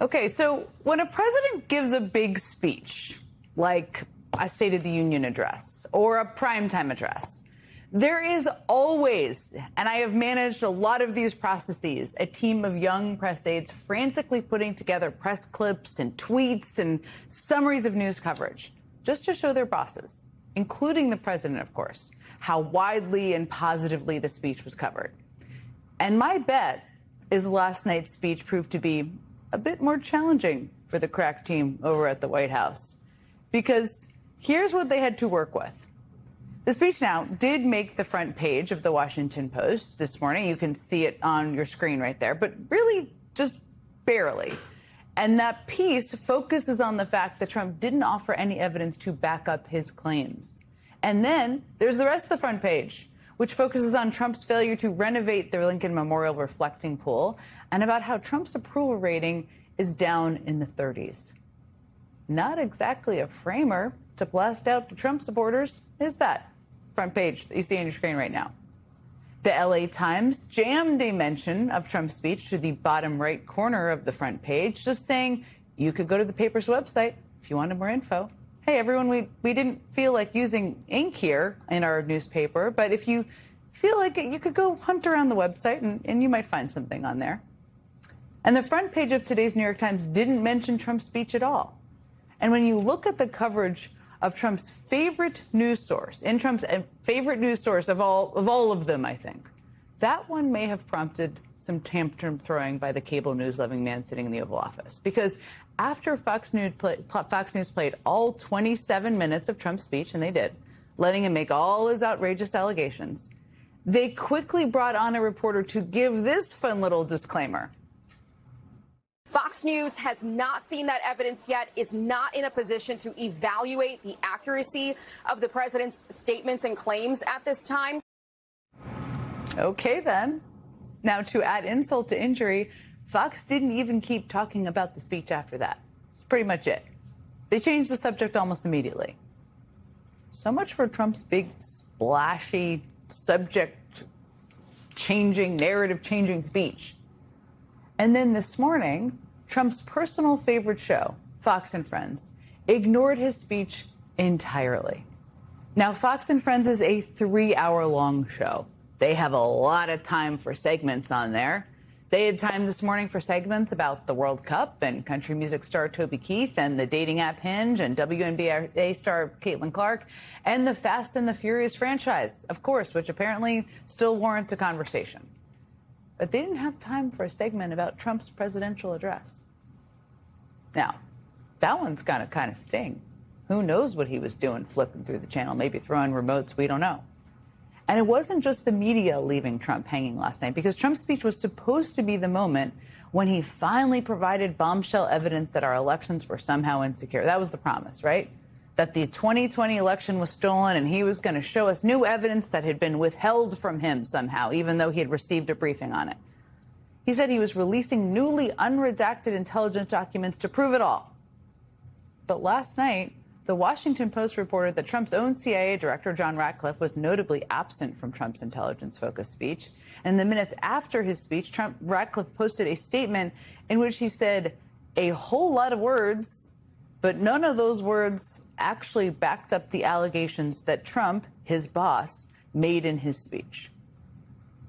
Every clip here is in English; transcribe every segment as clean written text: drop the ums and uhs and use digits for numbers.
Okay, so when a president gives a big speech, like a State of the Union address or a primetime address, there is always, and I have managed a lot of these processes, a team of young press aides frantically putting together press clips and tweets and summaries of news coverage, just to show their bosses, including the president, of course, how widely and positively the speech was covered. And my bet is last night's speech proved to be a bit more challenging for the crack team over at the White House, because here's what they had to work with. The speech now did make the front page of the Washington Post this morning. You can see it on your screen right there, but really just barely. And that piece focuses on the fact that Trump didn't offer any evidence to back up his claims. And then there's the rest of the front page, which focuses on Trump's failure to renovate the Lincoln Memorial reflecting pool and about how Trump's approval rating is down in the 30s. Not exactly a framer to blast out to Trump supporters, is that front page that you see on your screen right now. The LA Times jammed a mention of Trump's speech to the bottom right corner of the front page, just saying you could go to the paper's website if you wanted more info. Hey, everyone, we didn't feel like using ink here in our newspaper, but if you feel like it, you could go hunt around the website and you might find something on there. And the front page of today's New York Times didn't mention Trump's speech at all. And when you look at the coverage of Trump's favorite news source, in Trump's favorite news source of all of them, I think, that one may have prompted some tantrum throwing by the cable news loving man sitting in the Oval Office. Because after Fox News played all 27 minutes of Trump's speech, and they did, letting him make all his outrageous allegations, they quickly brought on a reporter to give this fun little disclaimer. Fox News has not seen that evidence yet, is not in a position to evaluate the accuracy of the president's statements and claims at this time. Okay, then. Now, to add insult to injury, Fox didn't even keep talking about the speech after that. That's pretty much it. They changed the subject almost immediately. So much for Trump's big, splashy, subject-changing, narrative-changing speech. And then this morning, Trump's personal favorite show, Fox and Friends, ignored his speech entirely. Now, Fox and Friends is a 3-hour-long show. They have a lot of time for segments on there. They had time this morning for segments about the World Cup and country music star Toby Keith and the dating app Hinge and WNBA star Caitlin Clark and the Fast and the Furious franchise, of course, which apparently still warrants a conversation. But they didn't have time for a segment about Trump's presidential address. Now, that one's gonna kind of sting. Who knows what he was doing flipping through the channel, maybe throwing remotes, we don't know. And it wasn't just the media leaving Trump hanging last night, because Trump's speech was supposed to be the moment when he finally provided bombshell evidence that our elections were somehow insecure. That was the promise, right? That the 2020 election was stolen and he was going to show us new evidence that had been withheld from him somehow, even though he had received a briefing on it. He said he was releasing newly unredacted intelligence documents to prove it all. But last night, the Washington Post reported that Trump's own CIA director, John Ratcliffe, was notably absent from Trump's intelligence-focused speech. And in the minutes after his speech, Ratcliffe posted a statement in which he said a whole lot of words, but none of those words actually backed up the allegations that Trump, his boss, made in his speech.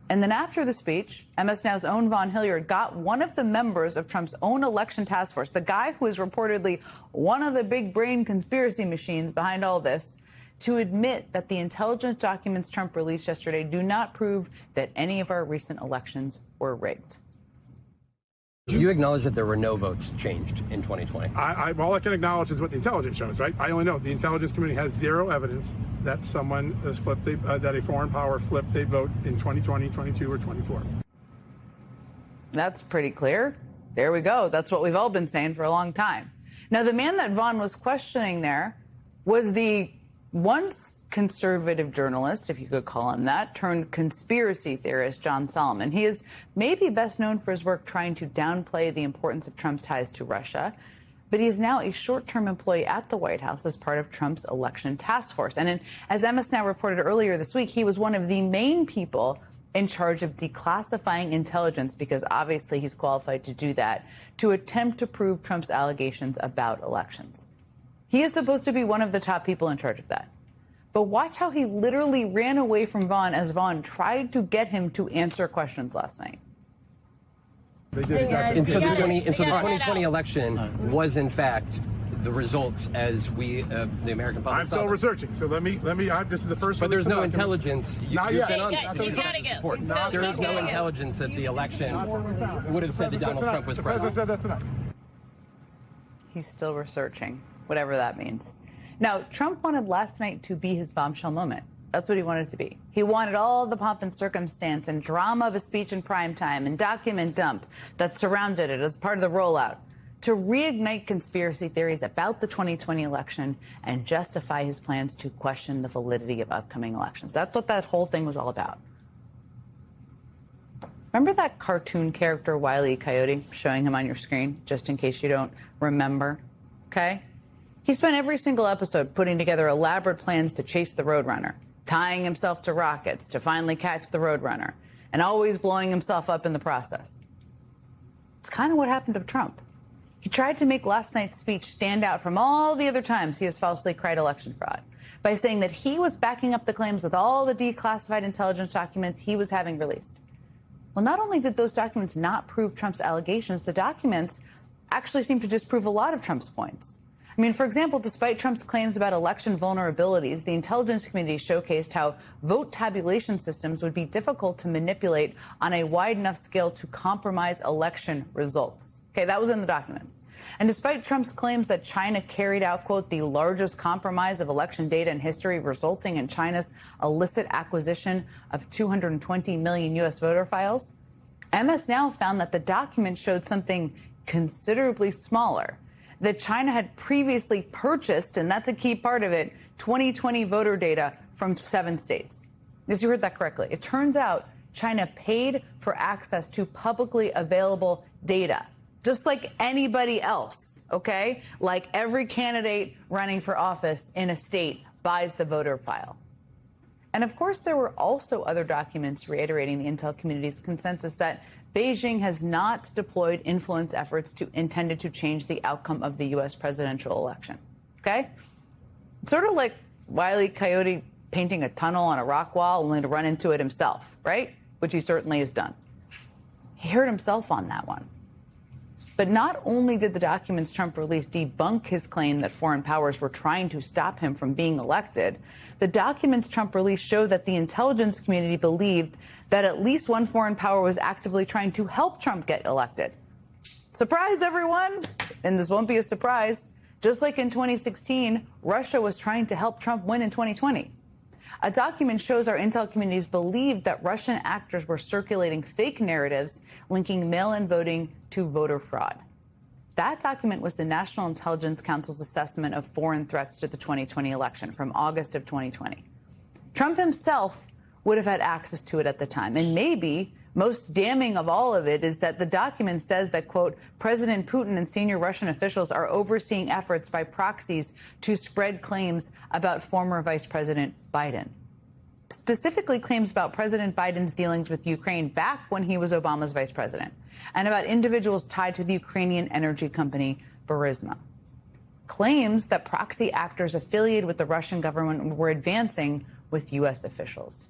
And then after the speech, MS Now's own Vaughn Hilliard got one of the members of Trump's own election task force, the guy who is reportedly one of the big brain conspiracy machines behind all this, to admit that the intelligence documents Trump released yesterday do not prove that any of our recent elections were rigged. You acknowledge that there were no votes changed in 2020. All I can acknowledge is what the intelligence shows, right? I only know the intelligence community has zero evidence that someone has flipped, that a foreign power flipped a vote in 2020, 22, or 24. That's pretty clear. There we go. That's what we've all been saying for a long time. Now, the man that Vaughn was questioning there was the once conservative journalist, if you could call him that, turned conspiracy theorist John Solomon. He is maybe best known for his work trying to downplay the importance of Trump's ties to Russia, but he is now a short-term employee at the White House as part of Trump's election task force. And as MS Now reported earlier this week, he was one of the main people in charge of declassifying intelligence, because obviously he's qualified to do that, to attempt to prove Trump's allegations about elections. He is supposed to be one of the top people in charge of that. But watch how he literally ran away from Vaughn as Vaughn tried to get him to answer questions last night. They did exactly. And so the 2020 election was, in fact, the results as we, the American public. I'm still researching, so let me. This is the first. But there's no intelligence. Not yet. He's got to go. There is no intelligence that the election would have said that Donald Trump was the president. president said that tonight. He's still researching, whatever that means. Now, Trump wanted last night to be his bombshell moment. That's what he wanted it to be. He wanted all the pomp and circumstance and drama of a speech in primetime and document dump that surrounded it as part of the rollout to reignite conspiracy theories about the 2020 election and justify his plans to question the validity of upcoming elections. That's what that whole thing was all about. Remember that cartoon character, Wile E. Coyote, showing him on your screen, just in case you don't remember? Okay? He spent every single episode putting together elaborate plans to chase the Roadrunner, tying himself to rockets to finally catch the Roadrunner, and always blowing himself up in the process. It's kind of what happened to Trump. He tried to make last night's speech stand out from all the other times he has falsely cried election fraud by saying that he was backing up the claims with all the declassified intelligence documents he was having released. Well, not only did those documents not prove Trump's allegations, the documents actually seem to disprove a lot of Trump's points. I mean, for example, despite Trump's claims about election vulnerabilities, the intelligence community showcased how vote tabulation systems would be difficult to manipulate on a wide enough scale to compromise election results. Okay, that was in the documents. And despite Trump's claims that China carried out, quote, the largest compromise of election data in history, resulting in China's illicit acquisition of 220 million U.S. voter files, MS Now found that the document showed something considerably smaller, that China had previously purchased, and that's a key part of it, 2020 voter data from 7 states. Yes, you heard that correctly. It turns out China paid for access to publicly available data, just like anybody else, okay? Like every candidate running for office in a state buys the voter file. And of course, there were also other documents reiterating the intel community's consensus that Beijing has not deployed influence efforts intended to change the outcome of the U.S. presidential election. Okay? Sort of like Wile E. Coyote painting a tunnel on a rock wall only to run into it himself, right? Which he certainly has done. He hurt himself on that one. But not only did the documents Trump released debunk his claim that foreign powers were trying to stop him from being elected, the documents Trump released show that the intelligence community believed that at least one foreign power was actively trying to help Trump get elected. Surprise, everyone! And this won't be a surprise. Just like in 2016, Russia was trying to help Trump win in 2020. A document shows our intel communities believed that Russian actors were circulating fake narratives linking mail-in voting to voter fraud. That document was the National Intelligence Council's assessment of foreign threats to the 2020 election from August of 2020. Trump himself would have had access to it at the time. And maybe most damning of all of it is that the document says that, quote, President Putin and senior Russian officials are overseeing efforts by proxies to spread claims about former Vice President Biden. Specifically claims about President Biden's dealings with Ukraine back when he was Obama's vice president, and about individuals tied to the Ukrainian energy company Burisma. Claims that proxy actors affiliated with the Russian government were advancing with U.S. officials.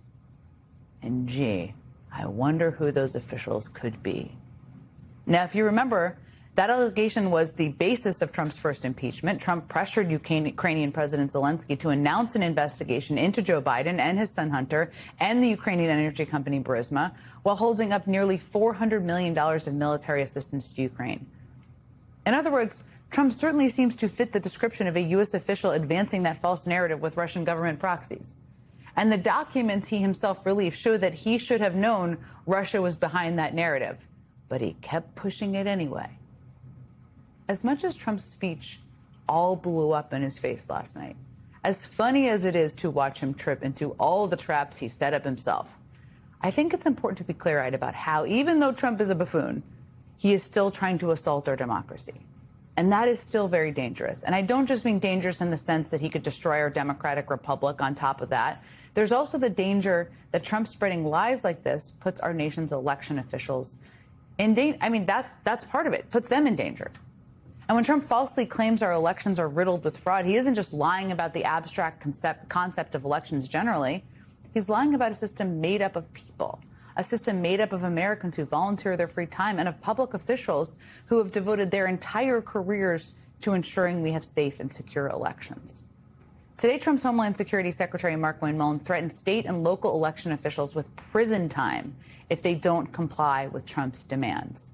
And gee, I wonder who those officials could be. Now, if you remember, that allegation was the basis of Trump's first impeachment. Trump pressured Ukrainian President Zelensky to announce an investigation into Joe Biden and his son Hunter and the Ukrainian energy company Burisma, while holding up nearly $400 million of military assistance to Ukraine. In other words, Trump certainly seems to fit the description of a U.S. official advancing that false narrative with Russian government proxies. And the documents he himself released show that he should have known Russia was behind that narrative, but he kept pushing it anyway. As much as Trump's speech all blew up in his face last night, as funny as it is to watch him trip into all the traps he set up himself, I think it's important to be clear-eyed about how, even though Trump is a buffoon, he is still trying to assault our democracy. And that is still very dangerous. And I don't just mean dangerous in the sense that he could destroy our democratic republic on top of that. There's also the danger that Trump spreading lies like this puts our nation's election officials in danger. I mean, that's part of it, puts them in danger. And when Trump falsely claims our elections are riddled with fraud, he isn't just lying about the abstract concept of elections generally. He's lying about a system made up of people, a system made up of Americans who volunteer their free time and of public officials who have devoted their entire careers to ensuring we have safe and secure elections. Today, Trump's Homeland Security Secretary Mark Wayne Mullen threatened state and local election officials with prison time if they don't comply with Trump's demands.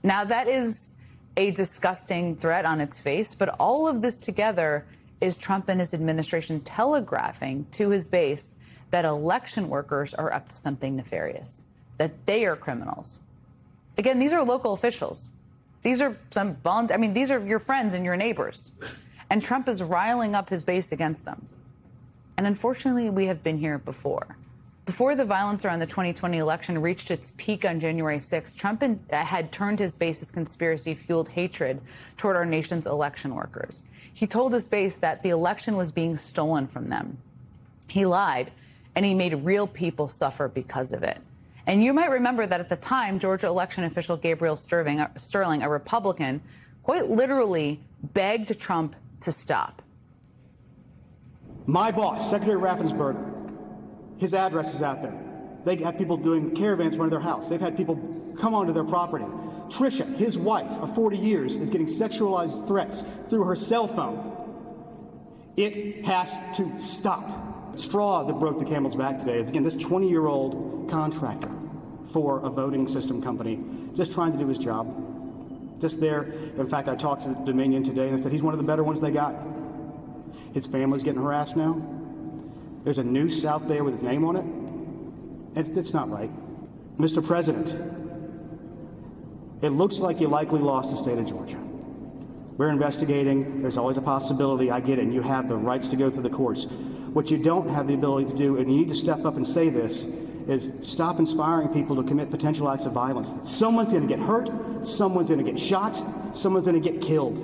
Now, that is a disgusting threat on its face, but all of this together is Trump and his administration telegraphing to his base that election workers are up to something nefarious, that they are criminals. Again, these are local officials. These are these are your friends and your neighbors. And Trump is riling up his base against them. And unfortunately, we have been here before. Before the violence around the 2020 election reached its peak on January 6th, Trump had turned his base's conspiracy-fueled hatred toward our nation's election workers. He told his base that the election was being stolen from them. He lied, and he made real people suffer because of it. And you might remember that at the time, Georgia election official Gabriel Sterling, a Republican, quite literally begged Trump to stop. My boss, Secretary Raffensperger, his address is out there. They have people doing caravans running their house. They've had people come onto their property. Trisha, his wife of 40 years, is getting sexualized threats through her cell phone. It has to stop. Straw that broke the camel's back today is, again, this 20-year-old contractor for a voting system company just trying to do his job. Just there. In fact, I talked to Dominion today and they said he's one of the better ones they got. His family's getting harassed now. There's a noose out there with his name on it. It's not right. Mr. President, it looks like you likely lost the state of Georgia. We're investigating. There's always a possibility. I get it. And you have the rights to go through the courts. What you don't have the ability to do, and you need to step up and say this, is stop inspiring people to commit potential acts of violence. Someone's going to get hurt. Someone's going to get shot. Someone's going to get killed.